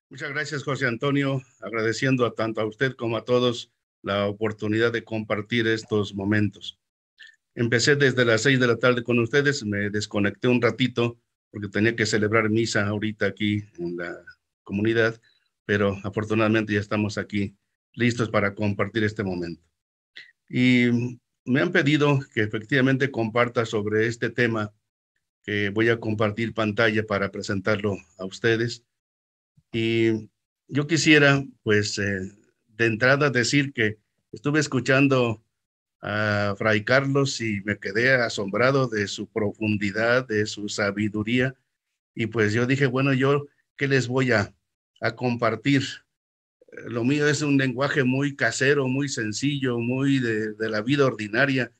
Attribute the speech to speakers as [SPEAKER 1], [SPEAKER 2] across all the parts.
[SPEAKER 1] Muchas gracias, José Antonio, agradeciendo tanto a usted como a todos la oportunidad de compartir estos momentos. Empecé desde las 6 de la tarde con ustedes, me desconecté un ratito porque tenía que celebrar misa ahorita aquí en la comunidad, pero afortunadamente ya estamos aquí listos para compartir este momento. Y me han pedido que efectivamente comparta sobre este tema que voy a compartir pantalla para presentarlo a ustedes. Y yo quisiera, pues, de entrada decir que estuve escuchando a Fray Carlos y me quedé asombrado de su profundidad, de su sabiduría. Y pues yo dije, bueno, yo, ¿qué les voy a compartir? Lo mío es un lenguaje muy casero, muy sencillo, muy de la vida ordinaria.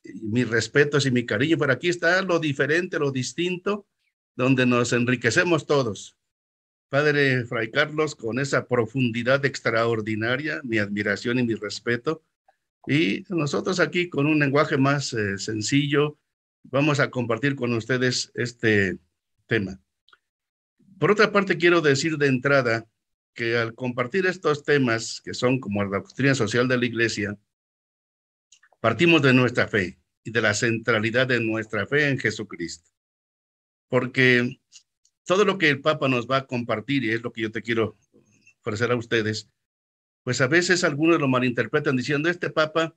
[SPEAKER 1] Y mis respetos y mi cariño, pero aquí está lo diferente, lo distinto, donde nos enriquecemos todos. Padre Fray Carlos, con esa profundidad extraordinaria, mi admiración y mi respeto. Y nosotros aquí con un lenguaje más sencillo, vamos a compartir con ustedes este tema. Por otra parte, quiero decir de entrada que al compartir estos temas, que son como la doctrina social de la Iglesia, partimos de nuestra fe y de la centralidad de nuestra fe en Jesucristo. Porque todo lo que el Papa nos va a compartir, y es lo que yo te quiero ofrecer a ustedes, pues a veces algunos lo malinterpretan diciendo, este Papa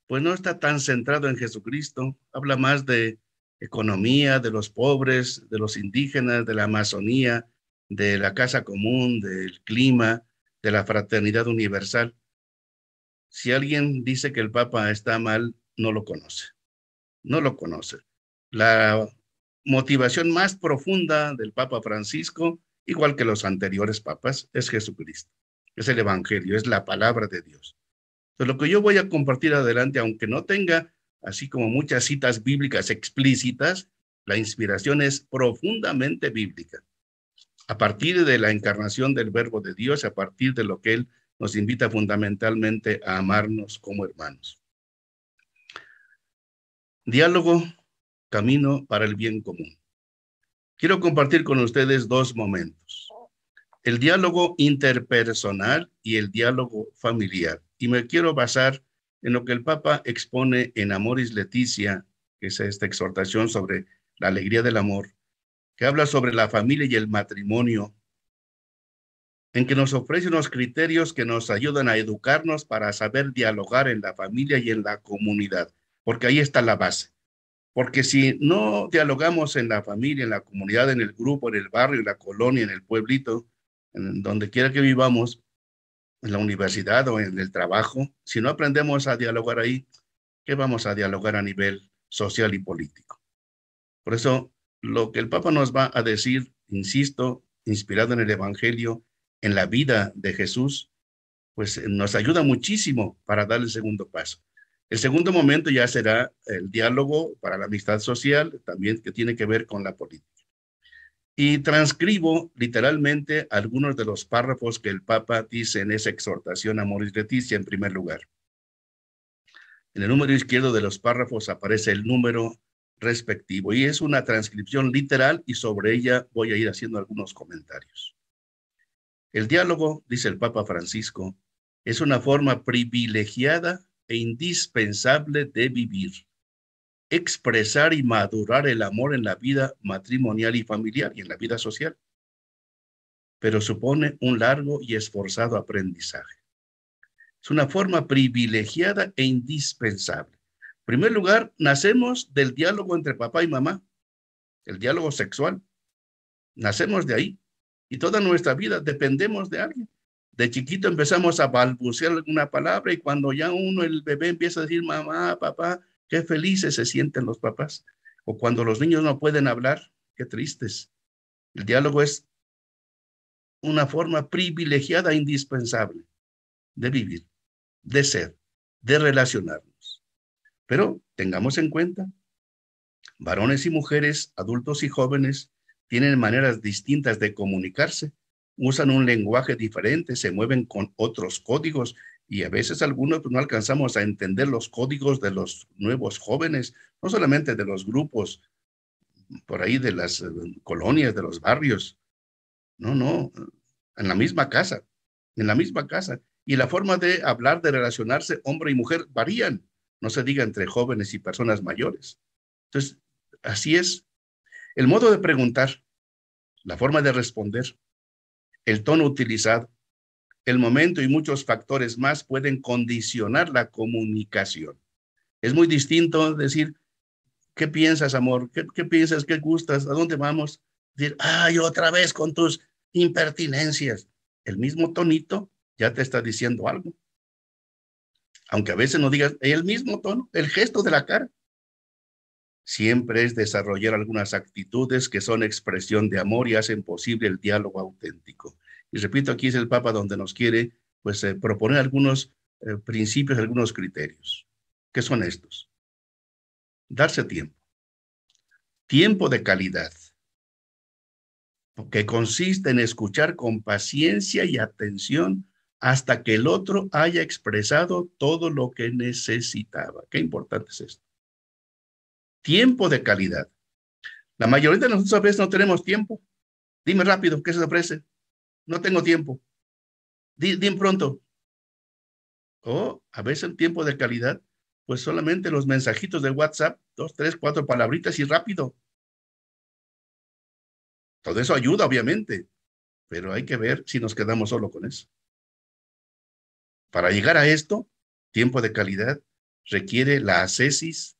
[SPEAKER 1] pues no está tan centrado en Jesucristo, habla más de economía, de los pobres, de los indígenas, de la Amazonía, de la casa común, del clima, de la fraternidad universal. Si alguien dice que el Papa está mal, no lo conoce, no lo conoce. La motivación más profunda del Papa Francisco, igual que los anteriores papas, es Jesucristo, es el Evangelio, es la palabra de Dios. Entonces, lo que yo voy a compartir adelante, aunque no tenga así como muchas citas bíblicas explícitas, la inspiración es profundamente bíblica. A partir de la encarnación del Verbo de Dios, a partir de lo que Él nos invita fundamentalmente a amarnos como hermanos. Diálogo, camino para el bien común. Quiero compartir con ustedes dos momentos. El diálogo interpersonal y el diálogo familiar. Y me quiero basar en lo que el Papa expone en Amoris Laetitia, que es esta exhortación sobre la alegría del amor, que habla sobre la familia y el matrimonio, en que nos ofrece unos criterios que nos ayudan a educarnos para saber dialogar en la familia y en la comunidad, porque ahí está la base. Porque si no dialogamos en la familia, en la comunidad, en el grupo, en el barrio, en la colonia, en el pueblito, en donde quiera que vivamos, en la universidad o en el trabajo, si no aprendemos a dialogar ahí, ¿qué vamos a dialogar a nivel social y político? Por eso, lo que el Papa nos va a decir, insisto, inspirado en el Evangelio, en la vida de Jesús, pues nos ayuda muchísimo para dar el segundo paso. El segundo momento ya será el diálogo para la amistad social, también que tiene que ver con la política. Y transcribo literalmente algunos de los párrafos que el Papa dice en esa exhortación a Amoris Laetitia en primer lugar. En el número izquierdo de los párrafos aparece el número respectivo y es una transcripción literal y sobre ella voy a ir haciendo algunos comentarios. El diálogo, dice el Papa Francisco, es una forma privilegiada e indispensable de vivir, expresar y madurar el amor en la vida matrimonial y familiar y en la vida social, pero supone un largo y esforzado aprendizaje. Es una forma privilegiada e indispensable. En primer lugar, nacemos del diálogo entre papá y mamá, el diálogo sexual. Nacemos de ahí y toda nuestra vida dependemos de alguien. De chiquito empezamos a balbucear alguna palabra y cuando ya uno, el bebé, empieza a decir mamá, papá, qué felices se sienten los papás. O cuando los niños no pueden hablar, qué tristes. El diálogo es una forma privilegiada e indispensable de vivir, de ser, de relacionarnos. Pero tengamos en cuenta, varones y mujeres, adultos y jóvenes, tienen maneras distintas de comunicarse, usan un lenguaje diferente, se mueven con otros códigos y a veces algunos pues, no alcanzamos a entender los códigos de los nuevos jóvenes, no solamente de los grupos por ahí de las colonias, de los barrios. No, no. en la misma casa, en la misma casa. Y la forma de hablar, de relacionarse, hombre y mujer, varían. No se diga entre jóvenes y personas mayores. Entonces, así es. El modo de preguntar, la forma de responder, el tono utilizado, el momento y muchos factores más pueden condicionar la comunicación. Es muy distinto decir, ¿qué piensas, amor? ¿Qué piensas? ¿Qué gustas? ¿A dónde vamos? Decir, ay, otra vez con tus impertinencias. El mismo tonito ya te está diciendo algo. Aunque a veces no digas el mismo tono, el gesto de la cara. Siempre es desarrollar algunas actitudes que son expresión de amor y hacen posible el diálogo auténtico. Y repito, aquí es el Papa donde nos quiere pues, proponer algunos principios, algunos criterios. ¿Qué son estos? Darse tiempo. Tiempo de calidad, que consiste en escuchar con paciencia y atención hasta que el otro haya expresado todo lo que necesitaba. Qué importante es esto. Tiempo de calidad. La mayoría de nosotros a veces no tenemos tiempo. Dime rápido, ¿qué se ofrece? No tengo tiempo. Dime pronto. O a veces el tiempo de calidad, pues solamente los mensajitos de WhatsApp, 2, 3, 4 palabritas y rápido. Todo eso ayuda, obviamente, pero hay que ver si nos quedamos solo con eso. Para llegar a esto, tiempo de calidad requiere la ascesis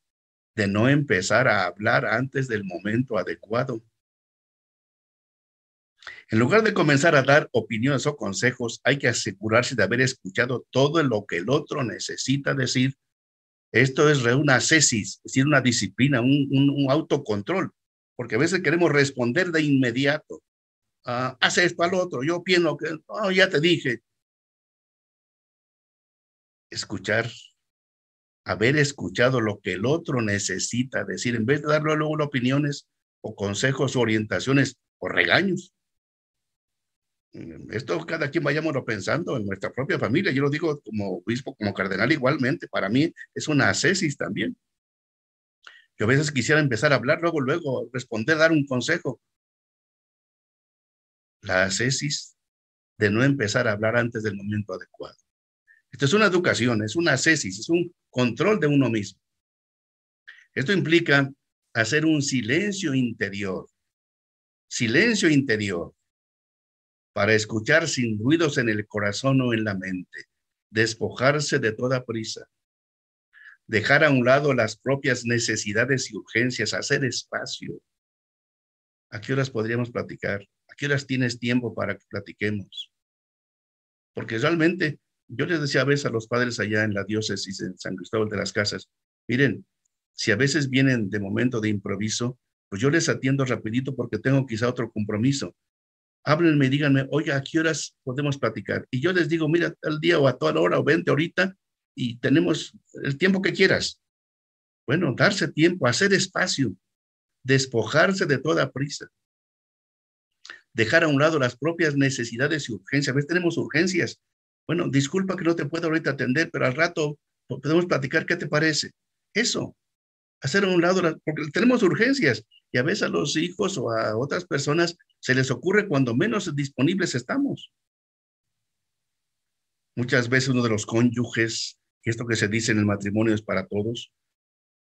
[SPEAKER 1] de no empezar a hablar antes del momento adecuado. En lugar de comenzar a dar opiniones o consejos, hay que asegurarse de haber escuchado todo lo que el otro necesita decir. Esto es una ascesis, es decir, una disciplina, un autocontrol, porque a veces queremos responder de inmediato. Haz esto al otro, yo pienso que, ya te dije. Escuchar, haber escuchado lo que el otro necesita decir, en vez de darle luego opiniones o consejos o orientaciones o regaños. Esto cada quien vayámoslo pensando en nuestra propia familia. Yo lo digo como obispo, como cardenal igualmente. Para mí es una ascesis también. Yo a veces quisiera empezar a hablar, luego responder, dar un consejo. La ascesis de no empezar a hablar antes del momento adecuado. Esto es una educación, es una ascesis, es un control de uno mismo. Esto implica hacer un silencio interior para escuchar sin ruidos en el corazón o en la mente, despojarse de toda prisa, dejar a un lado las propias necesidades y urgencias, hacer espacio. ¿A qué horas podríamos platicar? ¿A qué horas tienes tiempo para que platiquemos? Porque realmente, yo les decía a veces a los padres allá en la diócesis de San Cristóbal de las Casas, miren, si a veces vienen de momento de improviso, pues yo les atiendo rapidito porque tengo quizá otro compromiso. Háblenme, díganme, oye, ¿a qué horas podemos platicar? Y yo les digo, mira, tal día o a toda hora o vente ahorita y tenemos el tiempo que quieras. Bueno, darse tiempo, hacer espacio, despojarse de toda prisa, dejar a un lado las propias necesidades y urgencias. A veces tenemos urgencias. Bueno, disculpa que no te puedo ahorita atender, pero al rato podemos platicar, ¿qué te parece? Eso, hacer a un lado, porque tenemos urgencias y a veces a los hijos o a otras personas se les ocurre cuando menos disponibles estamos. Muchas veces uno de los cónyuges, y esto que se dice en el matrimonio es para todos,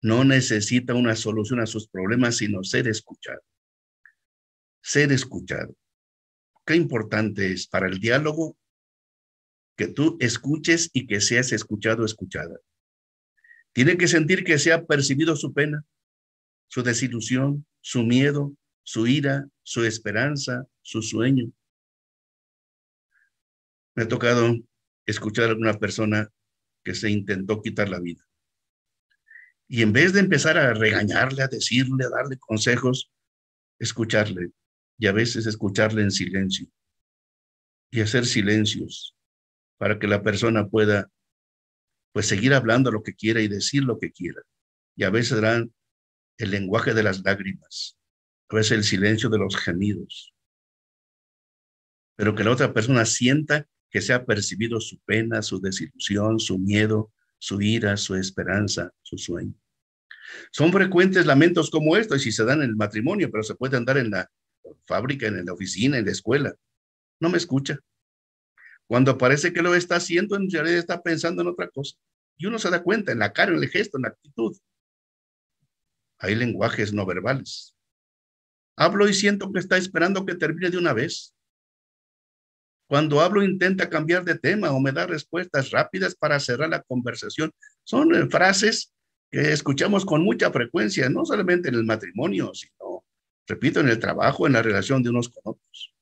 [SPEAKER 1] no necesita una solución a sus problemas, sino ser escuchado. Ser escuchado. Qué importante es para el diálogo que tú escuches y que seas escuchado o escuchada. Tiene que sentir que se ha percibido su pena, su desilusión, su miedo, su ira, su esperanza, su sueño. Me ha tocado escuchar a alguna persona que se intentó quitar la vida. Y en vez de empezar a regañarle, a decirle, a darle consejos, escucharle. Y a veces escucharle en silencio. Y hacer silencios para que la persona pueda pues seguir hablando lo que quiera y decir lo que quiera. Y a veces darán el lenguaje de las lágrimas, a veces el silencio de los gemidos, pero que la otra persona sienta que se ha percibido su pena, su desilusión, su miedo, su ira, su esperanza, su sueño. Son frecuentes lamentos como estos, y si se dan en el matrimonio, pero se pueden dar en la fábrica, en la oficina, en la escuela. no me escucha. Cuando parece que lo está haciendo, en realidad está pensando en otra cosa. Y uno se da cuenta en la cara, en el gesto, en la actitud. Hay lenguajes no verbales. Hablo y siento que está esperando que termine de una vez. Cuando hablo intenta cambiar de tema o me da respuestas rápidas para cerrar la conversación. Son frases que escuchamos con mucha frecuencia, no solamente en el matrimonio, sino, repito, en el trabajo, en la relación de unos con otros.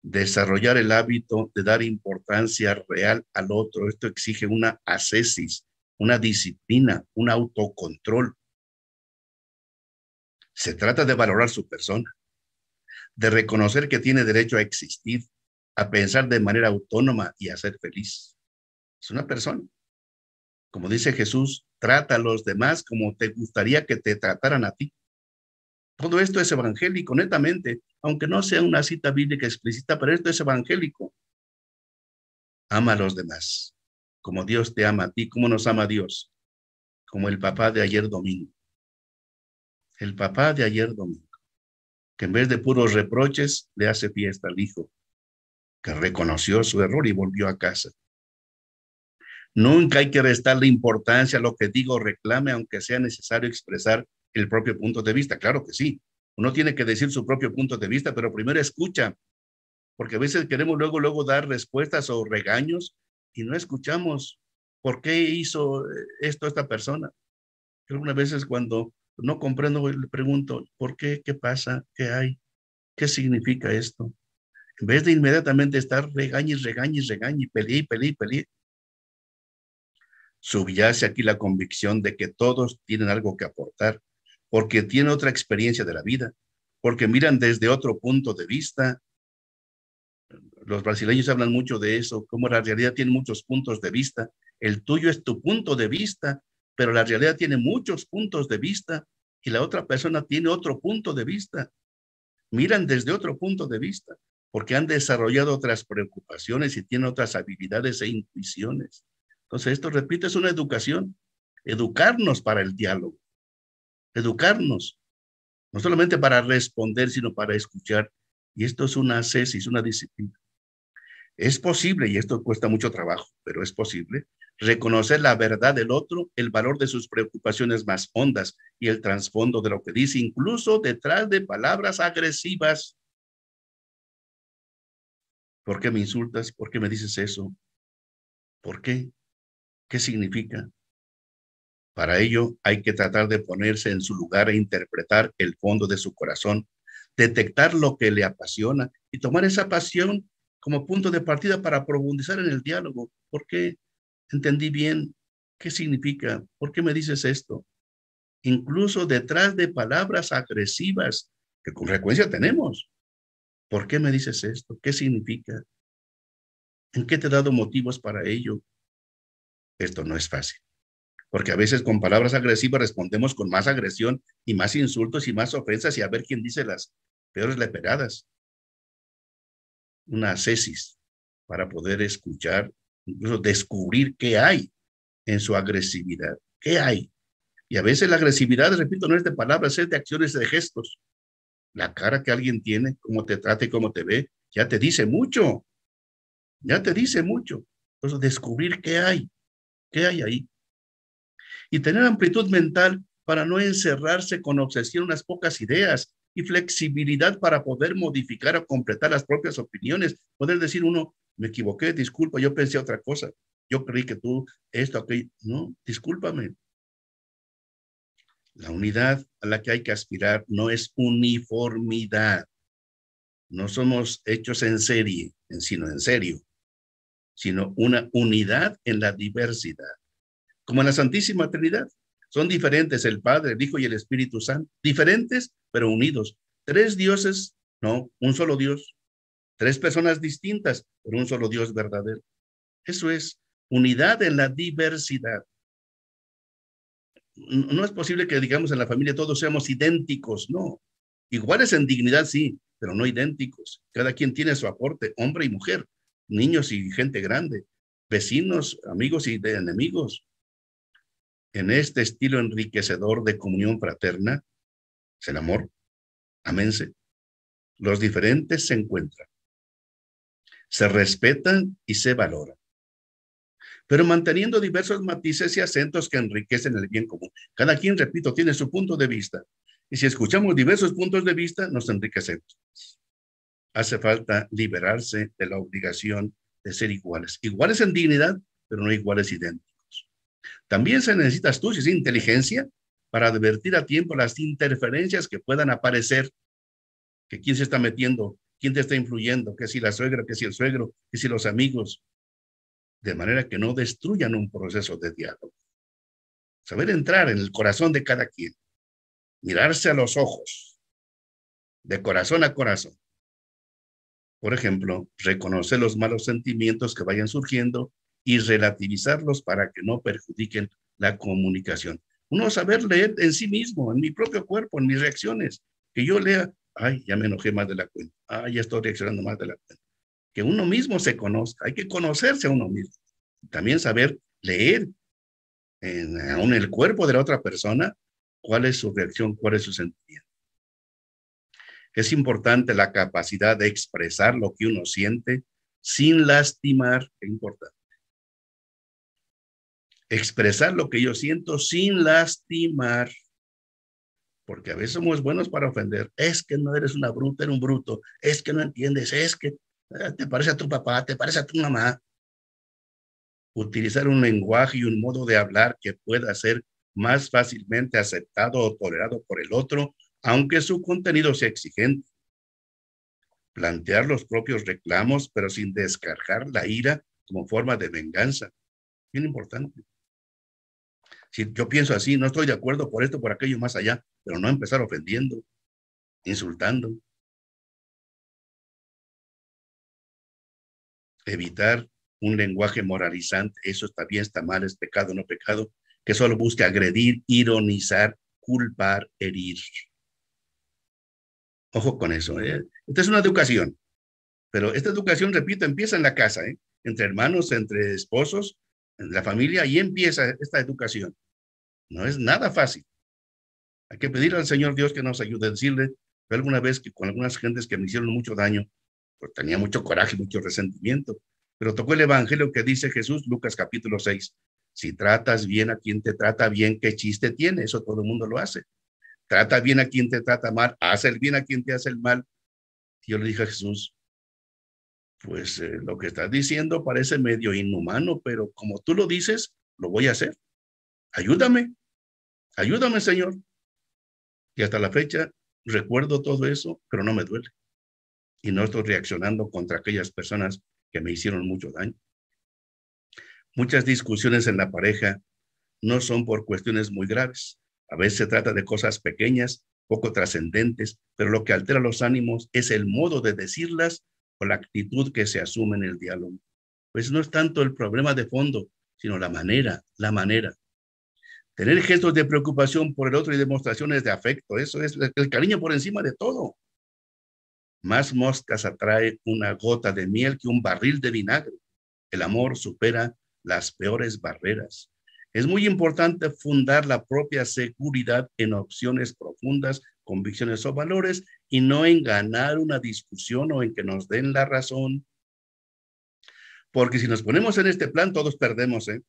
[SPEAKER 1] Desarrollar el hábito de dar importancia real al otro. Esto exige una ascesis, una disciplina, un autocontrol. Se trata de valorar su persona, de reconocer que tiene derecho a existir, a pensar de manera autónoma y a ser feliz. Es una persona. Como dice Jesús, trata a los demás como te gustaría que te trataran a ti. Todo esto es evangélico, netamente, aunque no sea una cita bíblica explícita, pero esto es evangélico. Ama a los demás, como Dios te ama a ti, como nos ama Dios, como el papá de ayer domingo. El papá de ayer domingo, que en vez de puros reproches, le hace fiesta al hijo, que reconoció su error y volvió a casa. Nunca hay que restarle importancia a lo que digo o reclame, aunque sea necesario expresar el propio punto de vista. Claro que sí. Uno tiene que decir su propio punto de vista, pero primero escucha, porque a veces queremos luego dar respuestas o regaños y no escuchamos por qué hizo esto esta persona. Algunas veces cuando no comprendo, le pregunto, ¿por qué? ¿Qué pasa? ¿Qué hay? ¿Qué significa esto? En vez de inmediatamente estar regañe, peleé, subyace aquí la convicción de que todos tienen algo que aportar, porque tienen otra experiencia de la vida, porque miran desde otro punto de vista. Los brasileños hablan mucho de eso, como la realidad tiene muchos puntos de vista. El tuyo es tu punto de vista, pero la realidad tiene muchos puntos de vista y la otra persona tiene otro punto de vista. Miran desde otro punto de vista, porque han desarrollado otras preocupaciones y tienen otras habilidades e intuiciones. Entonces, esto, repito, es una educación. Educarnos para el diálogo. Educarnos. No solamente para responder, sino para escuchar. Y esto es una ascesis, una disciplina. Es posible, y esto cuesta mucho trabajo, pero es posible, reconocer la verdad del otro, el valor de sus preocupaciones más hondas y el trasfondo de lo que dice, incluso detrás de palabras agresivas. ¿Por qué me insultas? ¿Por qué me dices eso? ¿Por qué? ¿Qué significa? Para ello hay que tratar de ponerse en su lugar e interpretar el fondo de su corazón, detectar lo que le apasiona y tomar esa pasión como punto de partida para profundizar en el diálogo. ¿Por qué? Entendí bien. ¿Qué significa? ¿Por qué me dices esto? Incluso detrás de palabras agresivas que con frecuencia tenemos. ¿Por qué me dices esto? ¿Qué significa? ¿En qué te he dado motivos para ello? Esto no es fácil, porque a veces con palabras agresivas respondemos con más agresión y más insultos y más ofensas y a ver quién dice las peores leperadas. Una ascesis para poder escuchar, incluso descubrir qué hay en su agresividad, qué hay. Y a veces la agresividad, repito, no es de palabras, es de acciones, de gestos. La cara que alguien tiene, cómo te trata y cómo te ve, ya te dice mucho, ya te dice mucho. Entonces, descubrir qué hay ahí. Y tener amplitud mental para no encerrarse con obsesión unas pocas ideas y flexibilidad para poder modificar o completar las propias opiniones. Poder decir uno, me equivoqué, disculpa, yo pensé otra cosa. Yo creí que tú, esto, aquello. No, discúlpame. La unidad a la que hay que aspirar no es uniformidad. No somos hechos en serie, sino en serio, sino una unidad en la diversidad. Como en la Santísima Trinidad. Son diferentes el Padre, el Hijo y el Espíritu Santo. Diferentes, pero unidos. Tres dioses, no, un solo Dios. Tres personas distintas, pero un solo Dios verdadero. Eso es unidad en la diversidad. No es posible que, digamos, en la familia todos seamos idénticos, no. Iguales en dignidad, sí, pero no idénticos. Cada quien tiene su aporte, hombre y mujer, niños y gente grande, vecinos, amigos y de enemigos. En este estilo enriquecedor de comunión fraterna, es el amor, aménse, los diferentes se encuentran, se respetan y se valoran, pero manteniendo diversos matices y acentos que enriquecen el bien común. Cada quien, repito, tiene su punto de vista. Y si escuchamos diversos puntos de vista, nos enriquecemos. Hace falta liberarse de la obligación de ser iguales. Iguales en dignidad, pero no iguales idénticos. También se necesita astucia y inteligencia para advertir a tiempo las interferencias que puedan aparecer. Que quién se está metiendo, quién te está influyendo, que si la suegra, que si el suegro, que si los amigos. De manera que no destruyan un proceso de diálogo. Saber entrar en el corazón de cada quien. Mirarse a los ojos. De corazón a corazón. Por ejemplo, reconocer los malos sentimientos que vayan surgiendo y relativizarlos para que no perjudiquen la comunicación. Uno saber leer en sí mismo, en mi propio cuerpo, en mis reacciones. Que yo lea, ay, ya me enojé más de la cuenta. Ay, ya estoy reaccionando más de la cuenta. Que uno mismo se conozca. Hay que conocerse a uno mismo. También saber leer aún el cuerpo de la otra persona, cuál es su reacción, cuál es su sentimiento. Es importante la capacidad de expresar lo que uno siente sin lastimar. Es importante. Expresar lo que yo siento sin lastimar. Porque a veces somos buenos para ofender. Es que no eres una bruta, eres un bruto. Es que no entiendes. Es que te parece a tu papá, te parece a tu mamá. Utilizar un lenguaje y un modo de hablar que pueda ser más fácilmente aceptado o tolerado por el otro, aunque su contenido sea exigente. Plantear los propios reclamos, pero sin descargar la ira como forma de venganza. Bien importante. Si yo pienso así, no estoy de acuerdo por esto, por aquello, más allá, pero no empezar ofendiendo, insultando. Evitar un lenguaje moralizante, eso está bien, está mal, es pecado, no pecado, que solo busque agredir, ironizar, culpar, herir. Ojo con eso, ¿eh? Esta es una educación, pero esta educación, repito, empieza en la casa, ¿eh? Entre hermanos, entre esposos, en la familia, ahí empieza esta educación. No es nada fácil. Hay que pedir al Señor Dios que nos ayude a decirle, alguna vez que con algunas gentes que me hicieron mucho daño, pues tenía mucho coraje, mucho resentimiento, pero tocó el evangelio que dice Jesús, Lucas capítulo 6, si tratas bien a quien te trata bien, ¿qué chiste tiene? Eso todo el mundo lo hace. Trata bien a quien te trata mal, haz el bien a quien te hace el mal. Y yo le dije a Jesús, pues lo que estás diciendo parece medio inhumano, pero como tú lo dices, lo voy a hacer. Ayúdame, ayúdame, Señor. Y hasta la fecha recuerdo todo eso, pero no me duele. Y no estoy reaccionando contra aquellas personas que me hicieron mucho daño. Muchas discusiones en la pareja no son por cuestiones muy graves. A veces se trata de cosas pequeñas, poco trascendentes, pero lo que altera los ánimos es el modo de decirlas o la actitud que se asume en el diálogo. Pues no es tanto el problema de fondo, sino la manera. Tener gestos de preocupación por el otro y demostraciones de afecto, eso es el cariño por encima de todo. Más moscas atrae una gota de miel que un barril de vinagre. El amor supera las peores barreras. Es muy importante fundar la propia seguridad en opciones profundas, convicciones o valores y no en ganar una discusión o en que nos den la razón. Porque si nos ponemos en este plan, todos perdemos, ¿eh?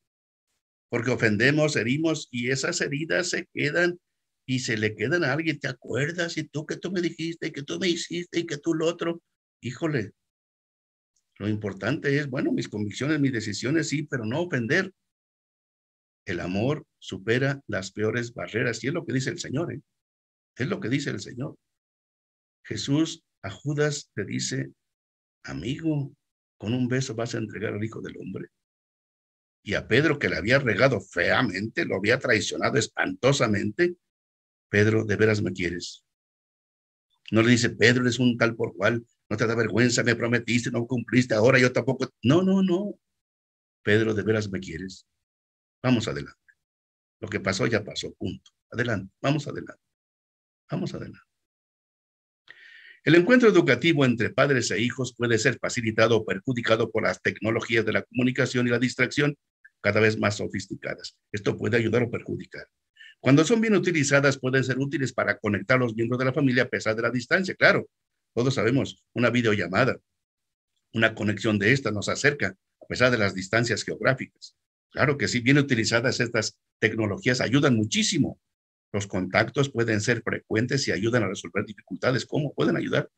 [SPEAKER 1] Porque ofendemos, herimos y esas heridas se quedan y se le quedan a alguien. ¿Te acuerdas? Y tú que tú me dijiste y que tú me hiciste y que tú lo otro. Híjole, lo importante es, bueno, mis convicciones, mis decisiones, sí, pero no ofender. El amor supera las peores barreras y es lo que dice el Señor, ¿eh? Es lo que dice el Señor. Jesús a Judas le dice, amigo, con un beso vas a entregar al Hijo del Hombre. Y a Pedro, que le había regado feamente, lo había traicionado espantosamente, Pedro, ¿de veras me quieres? No le dice, Pedro, eres un tal por cual, no te da vergüenza, me prometiste, no cumpliste, ahora yo tampoco. No, no, no. Pedro, ¿de veras me quieres? Vamos adelante. Lo que pasó ya pasó, punto. Adelante, vamos adelante. Vamos adelante. El encuentro educativo entre padres e hijos puede ser facilitado o perjudicado por las tecnologías de la comunicación y la distracción cada vez más sofisticadas. Esto puede ayudar o perjudicar. Cuando son bien utilizadas, pueden ser útiles para conectar a los miembros de la familia a pesar de la distancia. Claro, todos sabemos, una videollamada. Una conexión de esta nos acerca a pesar de las distancias geográficas. Claro que sí, bien utilizadas estas tecnologías ayudan muchísimo. Los contactos pueden ser frecuentes y ayudan a resolver dificultades. ¿Cómo pueden ayudar?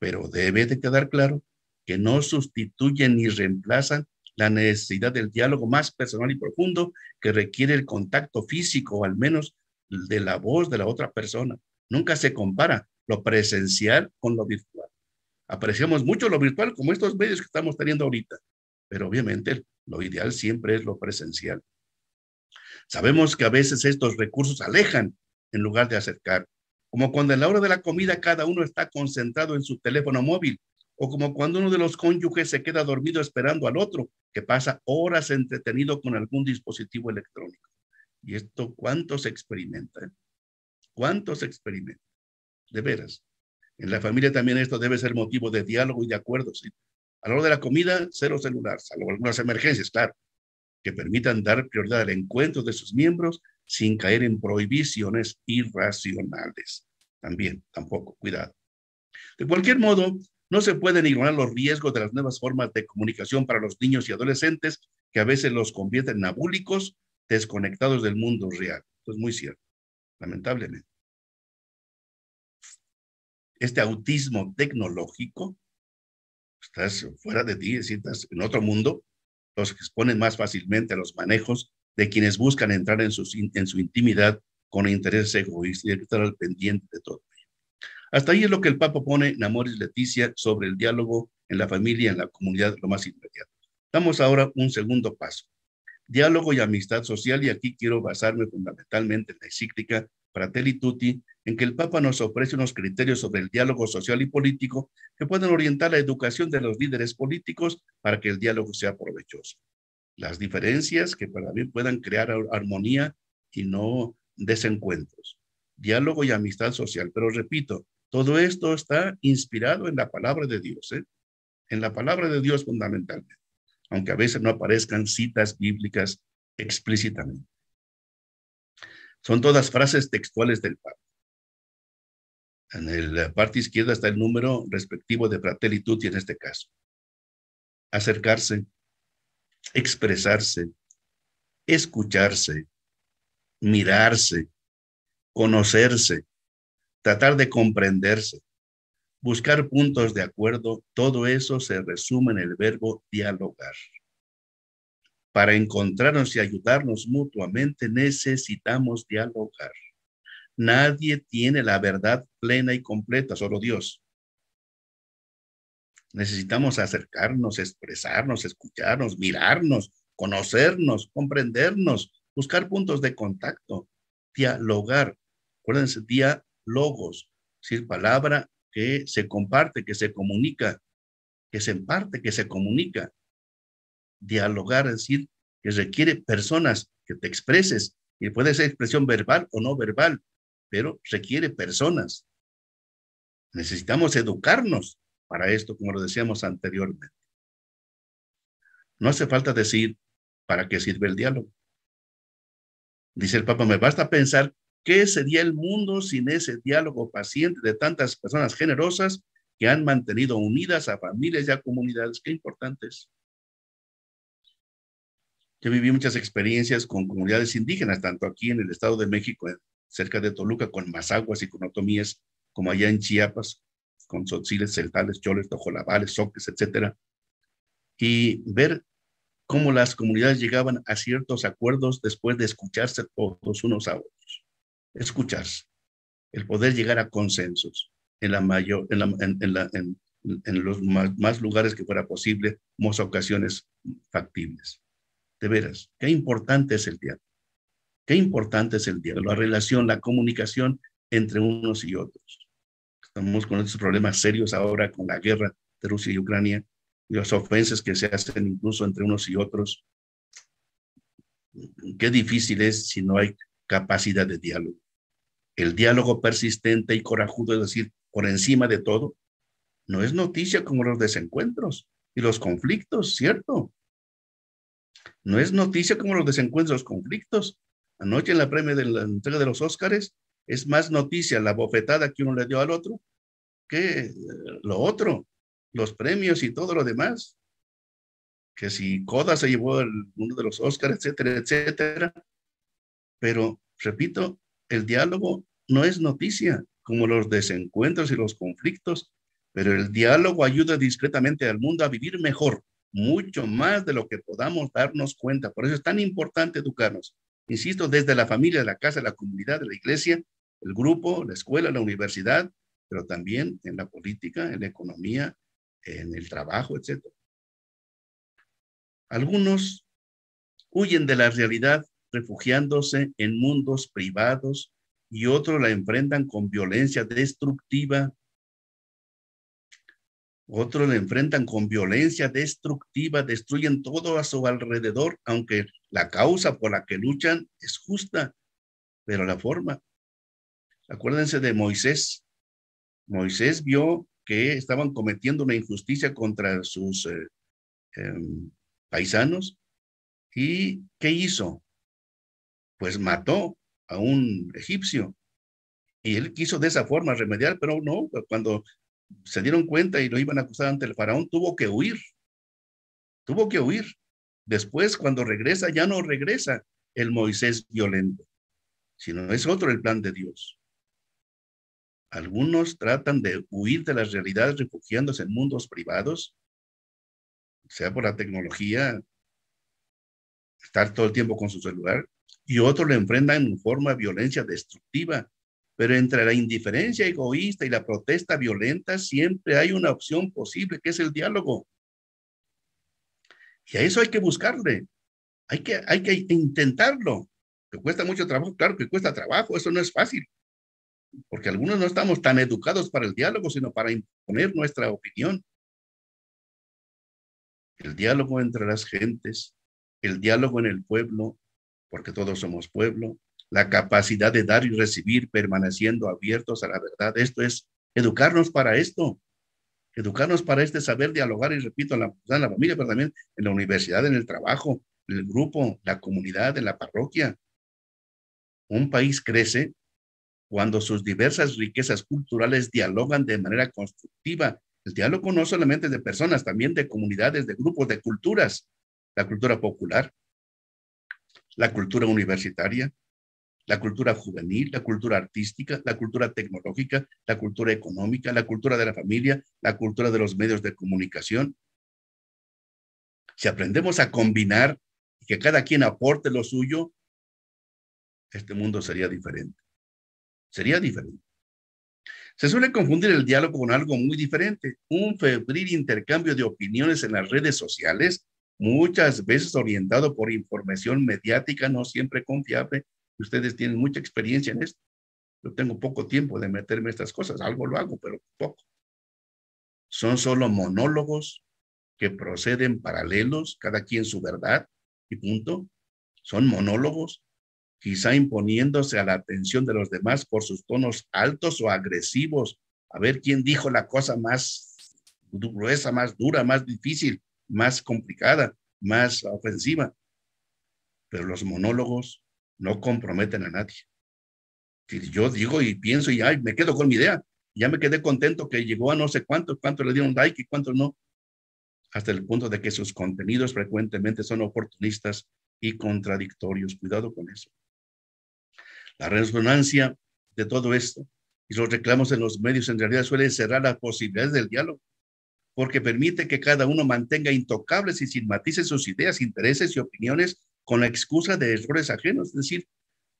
[SPEAKER 1] Pero debe de quedar claro que no sustituyen ni reemplazan la necesidad del diálogo más personal y profundo que requiere el contacto físico, o al menos de la voz de la otra persona. Nunca se compara lo presencial con lo virtual. Apreciamos mucho lo virtual como estos medios que estamos teniendo ahorita, pero obviamente lo ideal siempre es lo presencial. Sabemos que a veces estos recursos alejan en lugar de acercar, como cuando en la hora de la comida cada uno está concentrado en su teléfono móvil, o como cuando uno de los cónyuges se queda dormido esperando al otro, que pasa horas entretenido con algún dispositivo electrónico. Y esto, ¿cuánto se experimenta? ¿Cuánto se experimenta? De veras. En la familia también esto debe ser motivo de diálogo y de acuerdo. ¿Sí? A la hora de la comida, cero celular, salvo algunas emergencias, claro, que permitan dar prioridad al encuentro de sus miembros sin caer en prohibiciones irracionales. También, tampoco, cuidado. De cualquier modo, no se pueden ignorar los riesgos de las nuevas formas de comunicación para los niños y adolescentes que a veces los convierten en abúlicos, desconectados del mundo real. Esto es muy cierto, lamentablemente. Este autismo tecnológico, estás fuera de ti, estás en otro mundo, los que exponen más fácilmente a los manejos de quienes buscan entrar en su intimidad con intereses egoístas y estar al pendiente de todo. Hasta ahí es lo que el Papa pone en Amoris Laetitia sobre el diálogo en la familia, en la comunidad, lo más inmediato. Damos ahora un segundo paso. Diálogo y amistad social, y aquí quiero basarme fundamentalmente en la encíclica Fratelli Tutti, en que el Papa nos ofrece unos criterios sobre el diálogo social y político que pueden orientar la educación de los líderes políticos para que el diálogo sea provechoso. Las diferencias que para mí puedan crear armonía y no desencuentros. Diálogo y amistad social. Pero repito, todo esto está inspirado en la palabra de Dios, en la palabra de Dios fundamentalmente, aunque a veces no aparezcan citas bíblicas explícitamente. Son todas frases textuales del Papa. En la parte izquierda está el número respectivo de Fratelli Tutti en este caso. Acercarse, expresarse, escucharse, mirarse, conocerse, tratar de comprenderse, buscar puntos de acuerdo, todo eso se resume en el verbo dialogar. Para encontrarnos y ayudarnos mutuamente necesitamos dialogar. Nadie tiene la verdad plena y completa, solo Dios. Necesitamos acercarnos, expresarnos, escucharnos, mirarnos, conocernos, comprendernos, buscar puntos de contacto, dialogar. Acuérdense, diálogos, es decir, palabra que se comparte, que se comunica, que se imparte, que se comunica. Dialogar, es decir, que requiere personas que te expreses, y puede ser expresión verbal o no verbal, pero requiere personas. Necesitamos educarnos para esto, como lo decíamos anteriormente. No hace falta decir para qué sirve el diálogo. Dice el Papa, me basta pensar qué sería el mundo sin ese diálogo paciente de tantas personas generosas que han mantenido unidas a familias y a comunidades. Qué importantes. Yo viví muchas experiencias con comunidades indígenas, tanto aquí en el Estado de México, cerca de Toluca, con mazaguas y con otomíes, como allá en Chiapas, con tzotziles, celtales, choles, tojolabales, soques, etcétera. Y ver cómo las comunidades llegaban a ciertos acuerdos después de escucharse todos unos a otros. Escucharse, el poder llegar a consensos en los más lugares que fuera posible, más ocasiones factibles. De veras, qué importante es el diálogo. Qué importante es el diálogo, la relación, la comunicación entre unos y otros. Estamos con estos problemas serios ahora con la guerra de Rusia y Ucrania y las ofensas que se hacen incluso entre unos y otros. Qué difícil es si no hay capacidad de diálogo. El diálogo persistente y corajudo, es decir, por encima de todo, no es noticia como los desencuentros y los conflictos, ¿cierto? No es noticia como los desencuentros y los conflictos. Anoche en la premia de la entrega de los Óscares es más noticia la bofetada que uno le dio al otro que lo otro. los premios y todo lo demás, que si Coda se llevó uno de los Oscars, etcétera, etcétera. Pero, repito, el diálogo no es noticia, como los desencuentros y los conflictos, pero el diálogo ayuda discretamente al mundo a vivir mejor, mucho más de lo que podamos darnos cuenta. Por eso es tan importante educarnos. Insisto, desde la familia, la casa, la comunidad, la iglesia, el grupo, la escuela, la universidad, pero también en la política, en la economía, en el trabajo, etcétera. Algunos huyen de la realidad refugiándose en mundos privados y otros la enfrentan con violencia destructiva. Otros la enfrentan con violencia destructiva, destruyen todo a su alrededor, aunque la causa por la que luchan es justa, pero la forma. Acuérdense de Moisés. Moisés vio que estaban cometiendo una injusticia contra sus paisanos. ¿Y qué hizo? Pues mató a un egipcio. Y él quiso de esa forma remediar, pero no, cuando se dieron cuenta y lo iban a acusar ante el faraón, tuvo que huir. Tuvo que huir. Después, cuando regresa, ya no regresa el Moisés violento, sino es otro el plan de Dios. Algunos tratan de huir de las realidades refugiándose en mundos privados, sea por la tecnología, estar todo el tiempo con su celular, y otros lo enfrentan en forma de violencia destructiva. Pero entre la indiferencia egoísta y la protesta violenta siempre hay una opción posible, que es el diálogo. Y a eso hay que buscarle, hay que intentarlo. Que cuesta mucho trabajo, claro que cuesta trabajo, eso no es fácil, porque algunos no estamos tan educados para el diálogo, sino para imponer nuestra opinión. El diálogo entre las gentes, el diálogo en el pueblo, porque todos somos pueblo, la capacidad de dar y recibir permaneciendo abiertos a la verdad. Esto es educarnos para esto, educarnos para este saber dialogar, y repito, en la familia, pero también en la universidad, en el trabajo, en el grupo, la comunidad, en la parroquia. Un país crece cuando sus diversas riquezas culturales dialogan de manera constructiva. El diálogo no solamente de personas, también de comunidades, de grupos, de culturas. La cultura popular, la cultura universitaria, la cultura juvenil, la cultura artística, la cultura tecnológica, la cultura económica, la cultura de la familia, la cultura de los medios de comunicación. Si aprendemos a combinar y que cada quien aporte lo suyo, este mundo sería diferente. Sería diferente. Se suele confundir el diálogo con algo muy diferente, un febril intercambio de opiniones en las redes sociales, muchas veces orientado por información mediática no siempre confiable. Ustedes tienen mucha experiencia en esto. Yo tengo poco tiempo de meterme en estas cosas, algo lo hago, pero poco. Son solo monólogos que proceden paralelos, cada quien su verdad, y punto. Son monólogos, quizá imponiéndose a la atención de los demás por sus tonos altos o agresivos, a ver quién dijo la cosa más gruesa, más dura, más difícil, más complicada, más ofensiva. Pero los monólogos no comprometen a nadie. Si yo digo y pienso y ay, me quedo con mi idea, ya me quedé contento que llegó a no sé cuántos le dieron like y cuántos no, hasta el punto de que sus contenidos frecuentemente son oportunistas y contradictorios. Cuidado con eso. La resonancia de todo esto y los reclamos en los medios en realidad suelen cerrar las posibilidades del diálogo, porque permite que cada uno mantenga intocables y sin matices sus ideas, intereses y opiniones con la excusa de errores ajenos. Es decir,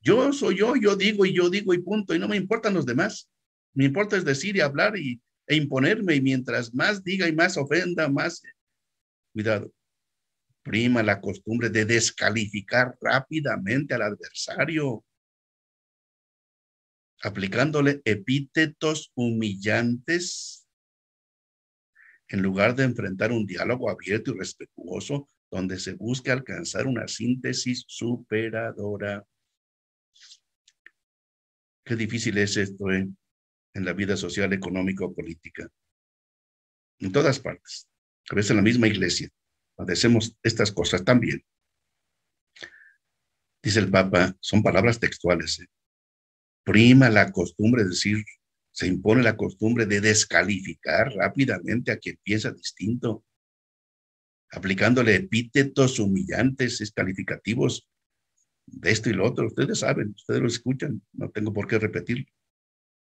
[SPEAKER 1] yo soy yo digo y punto, y no me importan los demás. Me importa es decir y hablar e imponerme, y mientras más diga y más ofenda, más... Cuidado, prima la costumbre de descalificar rápidamente al adversario, aplicándole epítetos humillantes, en lugar de enfrentar un diálogo abierto y respetuoso donde se busque alcanzar una síntesis superadora. Qué difícil es esto, en la vida social, económica o política. En todas partes. A veces en la misma iglesia padecemos estas cosas también. Dice el Papa, son palabras textuales. Prima la costumbre de decir Se impone la costumbre de descalificar rápidamente a quien piensa distinto, aplicándole epítetos humillantes, descalificativos de esto y lo otro. Ustedes saben, ustedes lo escuchan, no tengo por qué repetirlo.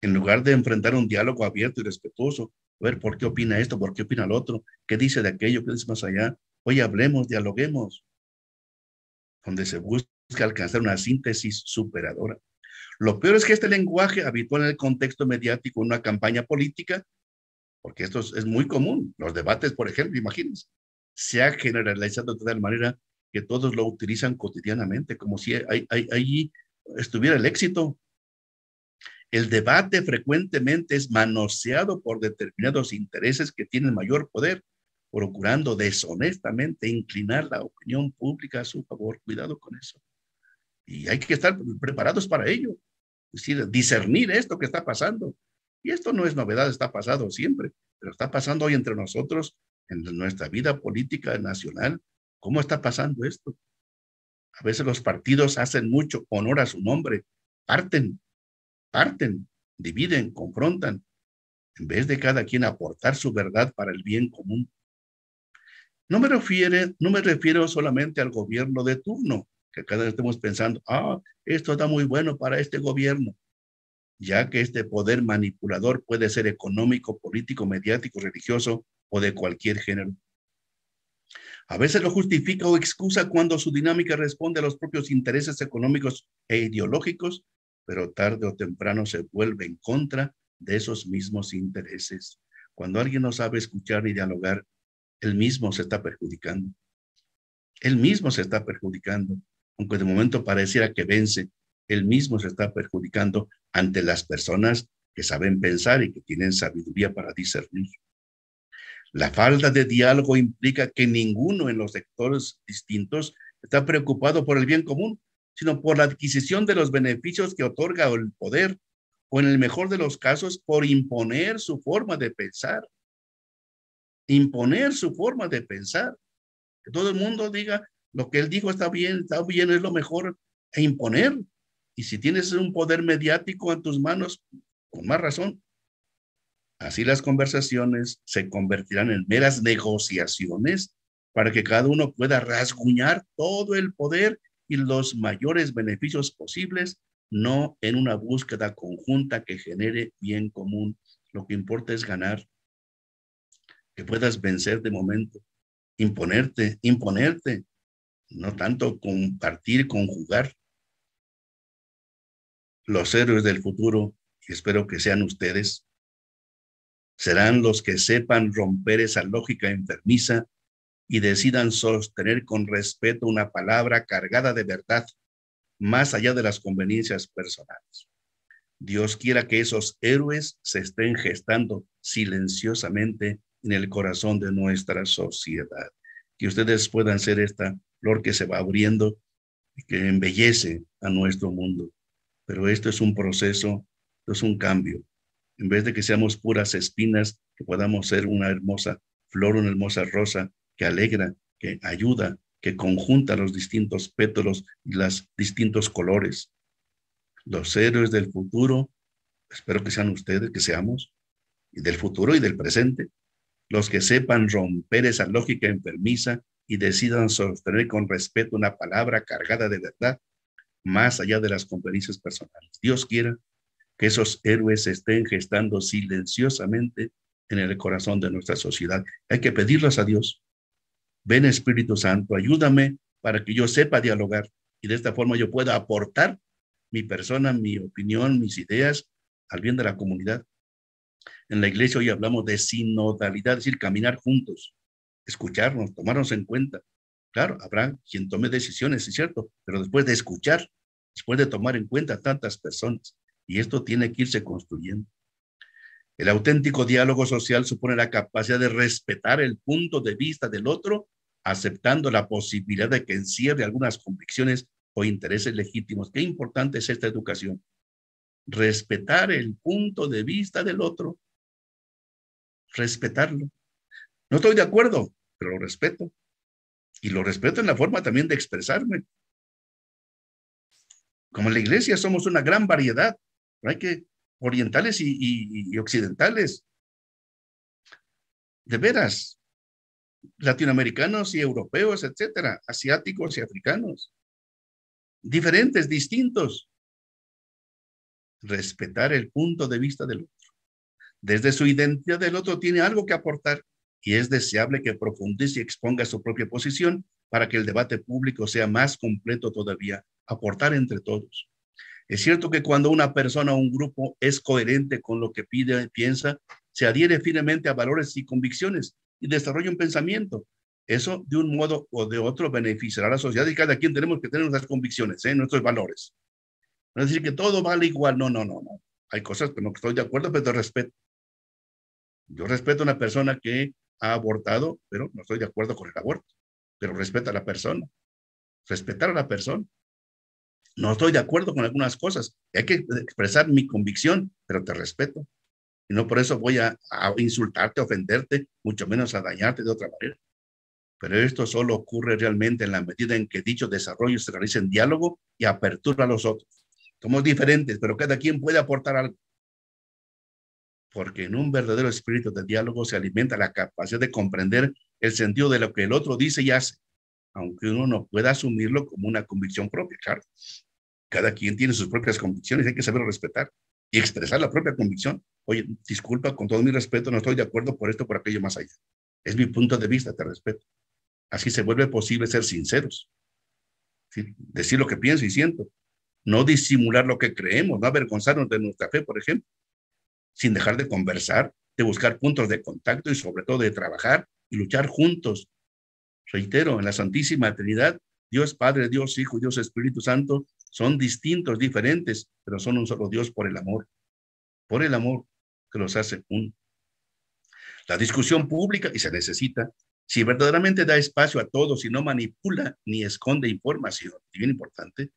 [SPEAKER 1] En lugar de enfrentar un diálogo abierto y respetuoso, a ver, ¿por qué opina esto? ¿Por qué opina lo otro? ¿Qué dice de aquello? ¿Qué dice más allá? Oye, hablemos, dialoguemos, donde se busca alcanzar una síntesis superadora. Lo peor es que este lenguaje habitual en el contexto mediático, en una campaña política, porque esto es muy común, los debates, por ejemplo, imagínense, se ha generalizado de tal manera que todos lo utilizan cotidianamente, como si ahí estuviera el éxito. El debate frecuentemente es manoseado por determinados intereses que tienen mayor poder, procurando deshonestamente inclinar la opinión pública a su favor. Cuidado con eso. Y hay que estar preparados para ello. Es decir, discernir esto que está pasando. Y esto no es novedad, está pasando siempre, pero está pasando hoy entre nosotros, en nuestra vida política nacional. ¿Cómo está pasando esto? A veces los partidos hacen mucho honor a su nombre, parten, dividen, confrontan, en vez de cada quien aportar su verdad para el bien común. No me refiero solamente al gobierno de turno, que cada vez estemos pensando, esto está muy bueno para este gobierno, ya que este poder manipulador puede ser económico, político, mediático, religioso o de cualquier género. A veces lo justifica o excusa cuando su dinámica responde a los propios intereses económicos e ideológicos, pero tarde o temprano se vuelve en contra de esos mismos intereses. Cuando alguien no sabe escuchar y dialogar, él mismo se está perjudicando. Él mismo se está perjudicando, aunque de momento pareciera que vence, él mismo se está perjudicando ante las personas que saben pensar y que tienen sabiduría para discernir. La falta de diálogo implica que ninguno en los sectores distintos está preocupado por el bien común, sino por la adquisición de los beneficios que otorga el poder, o en el mejor de los casos, por imponer su forma de pensar. Imponer su forma de pensar. Que todo el mundo diga lo que él dijo está bien, es lo mejor, e imponer. Y si tienes un poder mediático en tus manos, con más razón. Así las conversaciones se convertirán en meras negociaciones para que cada uno pueda rasguñar todo el poder y los mayores beneficios posibles, no en una búsqueda conjunta que genere bien común. Lo que importa es ganar, que puedas vencer de momento, imponerte, no tanto compartir, conjugar. Los héroes del futuro, y espero que sean ustedes, serán los que sepan romper esa lógica enfermiza y decidan sostener con respeto una palabra cargada de verdad, más allá de las conveniencias personales. Dios quiera que esos héroes se estén gestando silenciosamente en el corazón de nuestra sociedad. Que ustedes puedan ser esta flor que se va abriendo y que embellece a nuestro mundo. Pero esto es un proceso, esto es un cambio. En vez de que seamos puras espinas, que podamos ser una hermosa flor, una hermosa rosa que alegra, que ayuda, que conjunta los distintos pétalos y los distintos colores. Los héroes del futuro, espero que sean ustedes, que seamos, y del futuro y del presente, los que sepan romper esa lógica enfermiza y decidan sostener con respeto una palabra cargada de verdad, más allá de las conveniencias personales. Dios quiera que esos héroes se estén gestando silenciosamente en el corazón de nuestra sociedad. Hay que pedirlos a Dios. Ven, Espíritu Santo, ayúdame para que yo sepa dialogar y de esta forma yo pueda aportar mi persona, mi opinión, mis ideas al bien de la comunidad. En la iglesia hoy hablamos de sinodalidad, es decir, caminar juntos, escucharnos, tomarnos en cuenta. Claro, habrá quien tome decisiones, es cierto, pero después de escuchar, después de tomar en cuenta a tantas personas, y esto tiene que irse construyendo. El auténtico diálogo social supone la capacidad de respetar el punto de vista del otro, aceptando la posibilidad de que encierre algunas convicciones o intereses legítimos. Qué importante es esta educación. Respetar el punto de vista del otro, respetarlo. No estoy de acuerdo, pero lo respeto. Y lo respeto en la forma también de expresarme. Como en la iglesia somos una gran variedad. Hay que orientales y occidentales. De veras, latinoamericanos y europeos, etcétera, asiáticos y africanos, diferentes, distintos. Respetar el punto de vista del otro. Desde su identidad, del otro tiene algo que aportar y es deseable que profundice y exponga su propia posición para que el debate público sea más completo todavía, aportar entre todos. Es cierto que cuando una persona o un grupo es coherente con lo que pide y piensa, se adhiere firmemente a valores y convicciones y desarrolla un pensamiento. Eso, de un modo o de otro, beneficiará a la sociedad y cada quien tenemos que tener nuestras convicciones, nuestros valores. No es decir que todo vale igual, no. Hay cosas que no estoy de acuerdo, pero te respeto. Yo respeto a una persona que ha abortado, pero no estoy de acuerdo con el aborto. Pero respeta a la persona. Respetar a la persona. No estoy de acuerdo con algunas cosas. Hay que expresar mi convicción, pero te respeto. Y no por eso voy a insultarte, a ofenderte, mucho menos a dañarte de otra manera. Pero esto solo ocurre realmente en la medida en que dicho desarrollo se realiza en diálogo y apertura a los otros. Somos diferentes, pero cada quien puede aportar algo. Porque en un verdadero espíritu de diálogo se alimenta la capacidad de comprender el sentido de lo que el otro dice y hace, aunque uno no pueda asumirlo como una convicción propia, claro. Cada quien tiene sus propias convicciones, hay que saber respetar y expresar la propia convicción. Oye, disculpa, con todo mi respeto, no estoy de acuerdo por esto, por aquello más allá. Es mi punto de vista, te respeto. Así se vuelve posible ser sinceros, ¿sí? Decir lo que pienso y siento, no disimular lo que creemos, no avergonzarnos de nuestra fe, por ejemplo, sin dejar de conversar, de buscar puntos de contacto y sobre todo de trabajar y luchar juntos. Reitero, en la Santísima Trinidad, Dios Padre, Dios Hijo, Dios Espíritu Santo son distintos, diferentes, pero son un solo Dios por el amor que los hace uno. La discusión pública, y se necesita, si verdaderamente da espacio a todos y no manipula ni esconde información, y bien importante,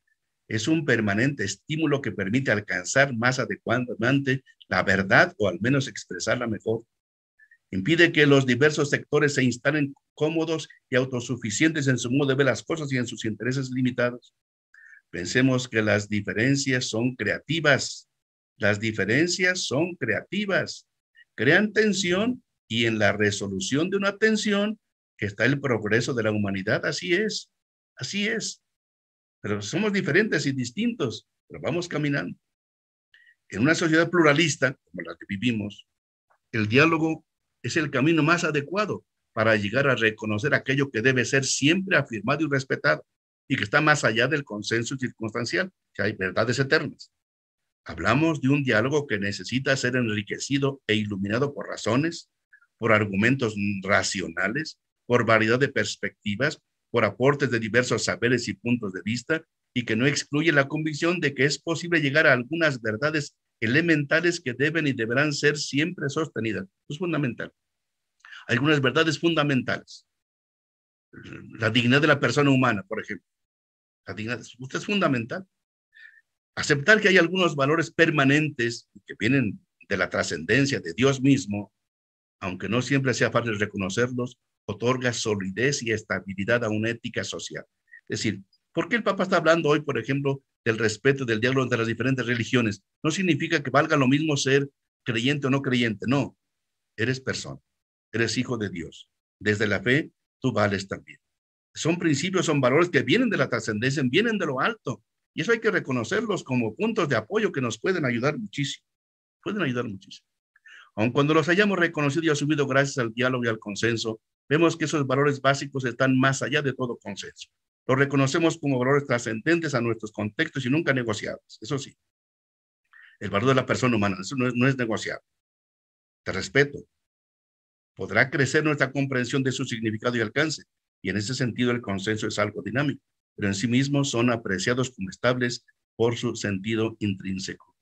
[SPEAKER 1] es un permanente estímulo que permite alcanzar más adecuadamente la verdad o al menos expresarla mejor. Impide que los diversos sectores se instalen cómodos y autosuficientes en su modo de ver las cosas y en sus intereses limitados. Pensemos que las diferencias son creativas. Las diferencias son creativas. Crean tensión y en la resolución de una tensión está el progreso de la humanidad. Así es. Así es. Pero somos diferentes y distintos, pero vamos caminando. En una sociedad pluralista, como la que vivimos, el diálogo es el camino más adecuado para llegar a reconocer aquello que debe ser siempre afirmado y respetado y que está más allá del consenso circunstancial, que hay verdades eternas. Hablamos de un diálogo que necesita ser enriquecido e iluminado por razones, por argumentos racionales, por variedad de perspectivas, por aportes de diversos saberes y puntos de vista, y que no excluye la convicción de que es posible llegar a algunas verdades elementales que deben y deberán ser siempre sostenidas. Es fundamental. Algunas verdades fundamentales. La dignidad de la persona humana, por ejemplo. La dignidad es fundamental. Aceptar que hay algunos valores permanentes que vienen de la trascendencia de Dios mismo, aunque no siempre sea fácil reconocerlos, otorga solidez y estabilidad a una ética social. Es decir, ¿por qué el Papa está hablando hoy, por ejemplo, del respeto, del diálogo entre las diferentes religiones? No significa que valga lo mismo ser creyente o no creyente, no. Eres persona, eres hijo de Dios. Desde la fe, tú vales también. Son principios, son valores que vienen de la trascendencia, vienen de lo alto. Y eso hay que reconocerlos como puntos de apoyo que nos pueden ayudar muchísimo. Pueden ayudar muchísimo. Aun cuando los hayamos reconocido y asumido gracias al diálogo y al consenso, vemos que esos valores básicos están más allá de todo consenso. Los reconocemos como valores trascendentes a nuestros contextos y nunca negociables. Eso sí, el valor de la persona humana, eso no es negociable. Te respeto. Podrá crecer nuestra comprensión de su significado y alcance, y en ese sentido el consenso es algo dinámico, pero en sí mismos son apreciados como estables por su sentido intrínseco.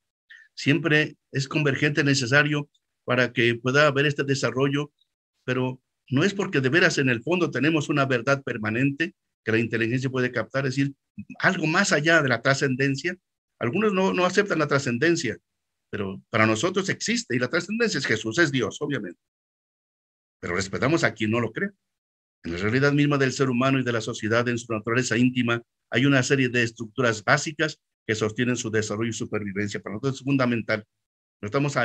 [SPEAKER 1] Siempre es convergente necesario para que pueda haber este desarrollo, pero no es porque de veras en el fondo tenemos una verdad permanente que la inteligencia puede captar, es decir, algo más allá de la trascendencia. Algunos no aceptan la trascendencia, pero para nosotros existe, y la trascendencia es Jesús, es Dios, obviamente. Pero respetamos a quien no lo cree. En la realidad misma del ser humano y de la sociedad, en su naturaleza íntima, hay una serie de estructuras básicas que sostienen su desarrollo y supervivencia. Para nosotros es fundamental no estamos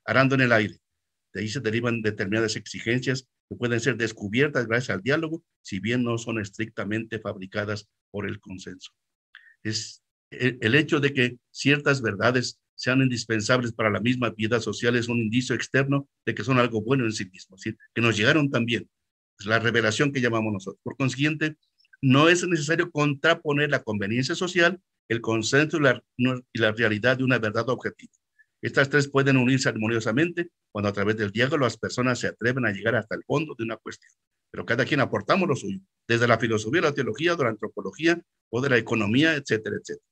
[SPEAKER 1] arando en el aire. De ahí se derivan determinadas exigencias que pueden ser descubiertas gracias al diálogo, si bien no son estrictamente fabricadas por el consenso. Es el hecho de que ciertas verdades sean indispensables para la misma vida social es un indicio externo de que son algo bueno en sí mismo, es decir, que nos llegaron también. Es la revelación que llamamos nosotros. Por consiguiente, no es necesario contraponer la conveniencia social, el consenso y la realidad de una verdad objetiva. Estas tres pueden unirse armoniosamente cuando a través del diálogo las personas se atreven a llegar hasta el fondo de una cuestión. Pero cada quien aportamos lo suyo, desde la filosofía, la teología, de la antropología o de la economía, etcétera, etcétera.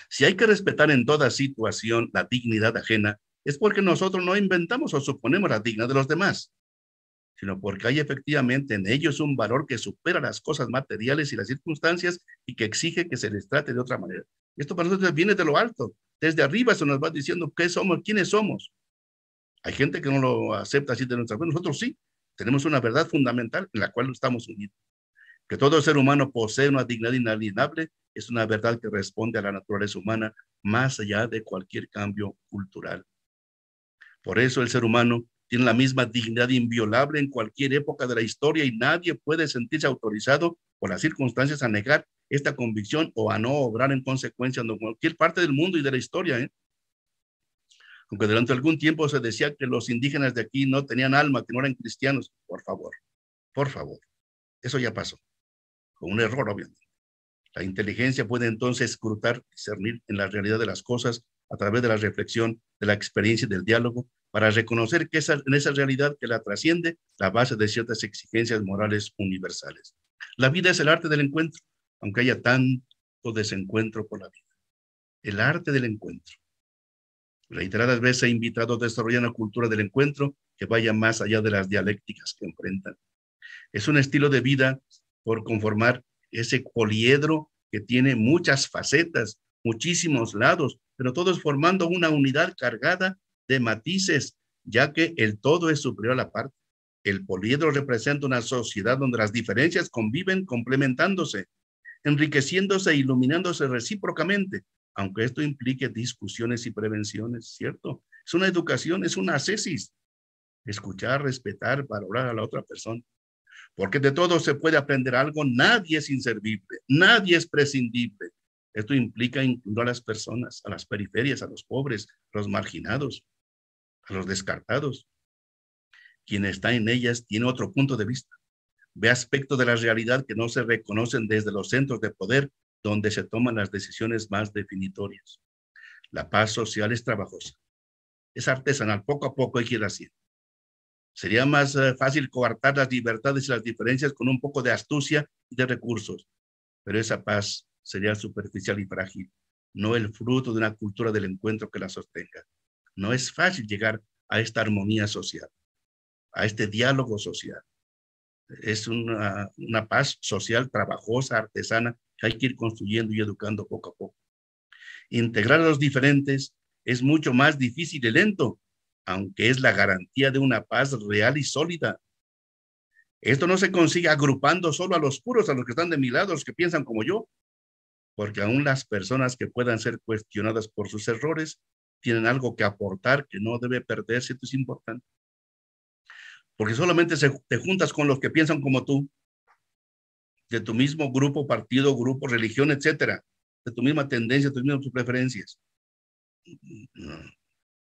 [SPEAKER 1] Si hay que respetar en toda situación la dignidad ajena, es porque nosotros no inventamos o suponemos la dignidad de los demás, sino porque hay efectivamente en ellos un valor que supera las cosas materiales y las circunstancias y que exige que se les trate de otra manera. Esto para nosotros viene de lo alto. Desde arriba se nos va diciendo qué somos, quiénes somos. Hay gente que no lo acepta así de nuestra fe. Nosotros sí. Tenemos una verdad fundamental en la cual estamos unidos. Que todo ser humano posee una dignidad inalienable es una verdad que responde a la naturaleza humana más allá de cualquier cambio cultural. Por eso el ser humano tiene la misma dignidad inviolable en cualquier época de la historia y nadie puede sentirse autorizado por las circunstancias a negar esta convicción o a no obrar en consecuencia en cualquier parte del mundo y de la historia. Aunque durante algún tiempo se decía que los indígenas de aquí no tenían alma, que no eran cristianos, por favor, eso ya pasó, con un error obviamente. La inteligencia puede entonces escrutar, discernir en la realidad de las cosas a través de la reflexión, de la experiencia y del diálogo, para reconocer que en esa realidad que la trasciende la base de ciertas exigencias morales universales. La vida es el arte del encuentro, aunque haya tanto desencuentro por la vida. El arte del encuentro. Reiteradas veces he invitado a desarrollar una cultura del encuentro que vaya más allá de las dialécticas que enfrentan. Es un estilo de vida por conformar ese poliedro que tiene muchas facetas, muchísimos lados, pero todos formando una unidad cargada de matices, ya que el todo es superior a la parte. El poliedro representa una sociedad donde las diferencias conviven complementándose, enriqueciéndose e iluminándose recíprocamente, aunque esto implique discusiones y prevenciones, ¿cierto? Es una educación, es una ascesis. Escuchar, respetar, valorar a la otra persona. Porque de todo se puede aprender algo, nadie es inservible, nadie es prescindible. Esto implica incluir a las personas, a las periferias, a los pobres, a los marginados, a los descartados. Quien está en ellas tiene otro punto de vista. Ve aspectos de la realidad que no se reconocen desde los centros de poder donde se toman las decisiones más definitorias. La paz social es trabajosa, es artesanal, poco a poco hay que ir haciendo. Sería más fácil coartar las libertades y las diferencias con un poco de astucia y de recursos, pero esa paz sería superficial y frágil, no el fruto de una cultura del encuentro que la sostenga. No es fácil llegar a esta armonía social, a este diálogo social. Es una paz social trabajosa, artesana, que hay que ir construyendo y educando poco a poco. Integrar a los diferentes es mucho más difícil y lento, aunque es la garantía de una paz real y sólida. Esto no se consigue agrupando solo a los puros, a los que están de mi lado, a los que piensan como yo, porque aún las personas que puedan ser cuestionadas por sus errores tienen algo que aportar que no debe perderse, esto es importante. Porque solamente te juntas con los que piensan como tú, de tu mismo grupo, partido, grupo, religión, etcétera, de tu misma tendencia, de tus mismas preferencias. No.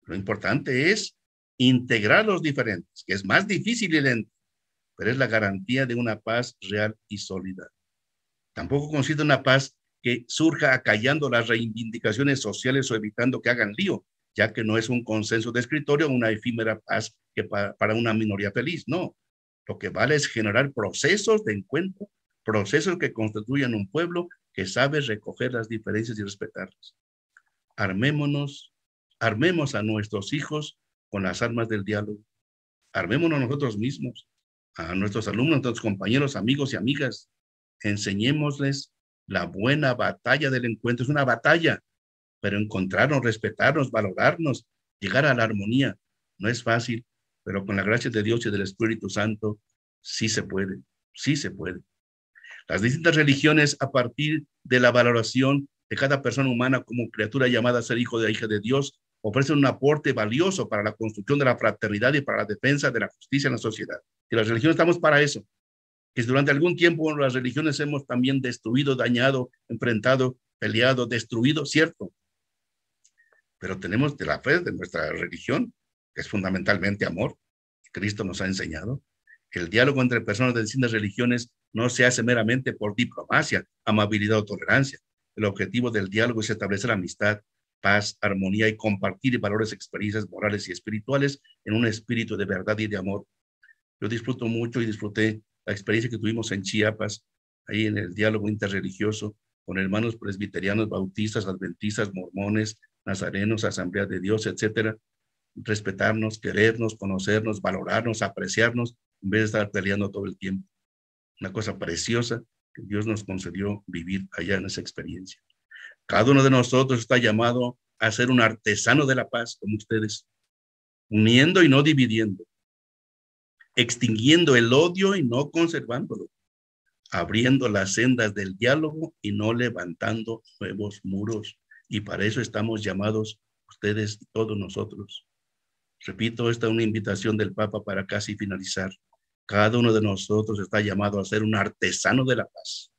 [SPEAKER 1] Lo importante es integrar los diferentes, que es más difícil y lento, pero es la garantía de una paz real y sólida. Tampoco considero una paz que surja acallando las reivindicaciones sociales o evitando que hagan lío, ya que no es un consenso de escritorio o una efímera paz que para una minoría feliz, no. Lo que vale es generar procesos de encuentro, procesos que constituyan un pueblo que sabe recoger las diferencias y respetarlas. Armemos a nuestros hijos con las armas del diálogo. Armémonos nosotros mismos, a nuestros alumnos, a nuestros compañeros, amigos y amigas. Enseñémosles la buena batalla del encuentro. Es una batalla, pero encontrarnos, respetarnos, valorarnos, llegar a la armonía. No es fácil, pero con la gracia de Dios y del Espíritu Santo, sí se puede, sí se puede. Las distintas religiones, a partir de la valoración de cada persona humana como criatura llamada a ser hijo de hija de Dios, ofrecen un aporte valioso para la construcción de la fraternidad y para la defensa de la justicia en la sociedad. Y las religiones estamos para eso. Que durante algún tiempo las religiones hemos también destruido, dañado, enfrentado, peleado, destruido, cierto. Pero tenemos de la fe de nuestra religión, que es fundamentalmente amor, que Cristo nos ha enseñado. El diálogo entre personas de distintas religiones no se hace meramente por diplomacia, amabilidad o tolerancia. El objetivo del diálogo es establecer amistad, paz, armonía y compartir valores, experiencias morales y espirituales en un espíritu de verdad y de amor. Yo disfruto mucho y disfruté la experiencia que tuvimos en Chiapas, ahí en el diálogo interreligioso, con hermanos presbiterianos, bautistas, adventistas, mormones, nazarenos, Asamblea de Dios, etcétera. Respetarnos, querernos, conocernos, valorarnos, apreciarnos, en vez de estar peleando todo el tiempo. Una cosa preciosa que Dios nos concedió vivir allá en esa experiencia. Cada uno de nosotros está llamado a ser un artesano de la paz, como ustedes, uniendo y no dividiendo, extinguiendo el odio y no conservándolo, abriendo las sendas del diálogo y no levantando nuevos muros. Y para eso estamos llamados ustedes y todos nosotros. Repito, esta es una invitación del Papa para casi finalizar. Cada uno de nosotros está llamado a ser un artesano de la paz,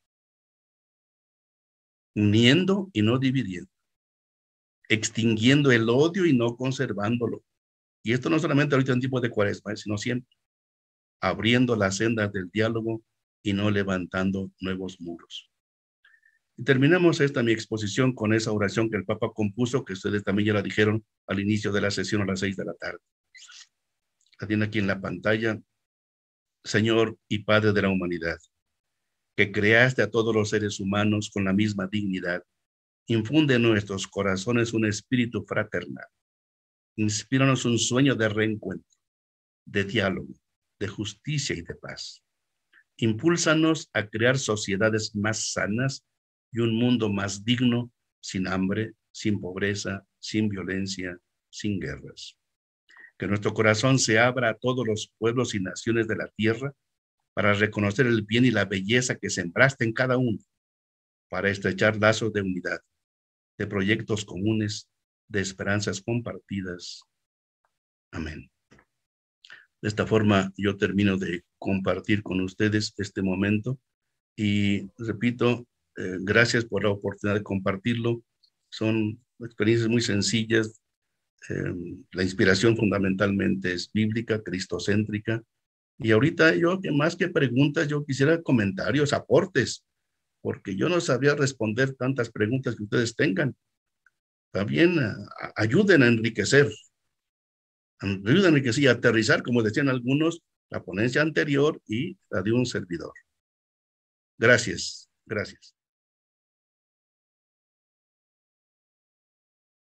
[SPEAKER 1] uniendo y no dividiendo, extinguiendo el odio y no conservándolo. Y esto no solamente ahorita en tiempo de Cuaresma, sino siempre, abriendo las sendas del diálogo y no levantando nuevos muros. Y terminamos mi exposición con esa oración que el Papa compuso, que ustedes también ya la dijeron al inicio de la sesión a las 6 de la tarde. La tiene aquí en la pantalla. Señor y Padre de la humanidad, que creaste a todos los seres humanos con la misma dignidad, infunde en nuestros corazones un espíritu fraternal. Inspíranos un sueño de reencuentro, de diálogo, de justicia y de paz. Impúlsanos a crear sociedades más sanas y un mundo más digno, sin hambre, sin pobreza, sin violencia, sin guerras. Que nuestro corazón se abra a todos los pueblos y naciones de la tierra para reconocer el bien y la belleza que sembraste en cada uno, para estrechar lazos de unidad, de proyectos comunes, de esperanzas compartidas. Amén. De esta forma yo termino de compartir con ustedes este momento y repito, gracias por la oportunidad de compartirlo. Son experiencias muy sencillas. La inspiración fundamentalmente es bíblica, cristocéntrica. Y ahorita yo, que más que preguntas, yo quisiera comentarios, aportes, porque yo no sabía responder tantas preguntas que ustedes tengan. También ayuden a enriquecer y aterrizar, como decían algunos, la ponencia anterior y la de un servidor. Gracias, gracias.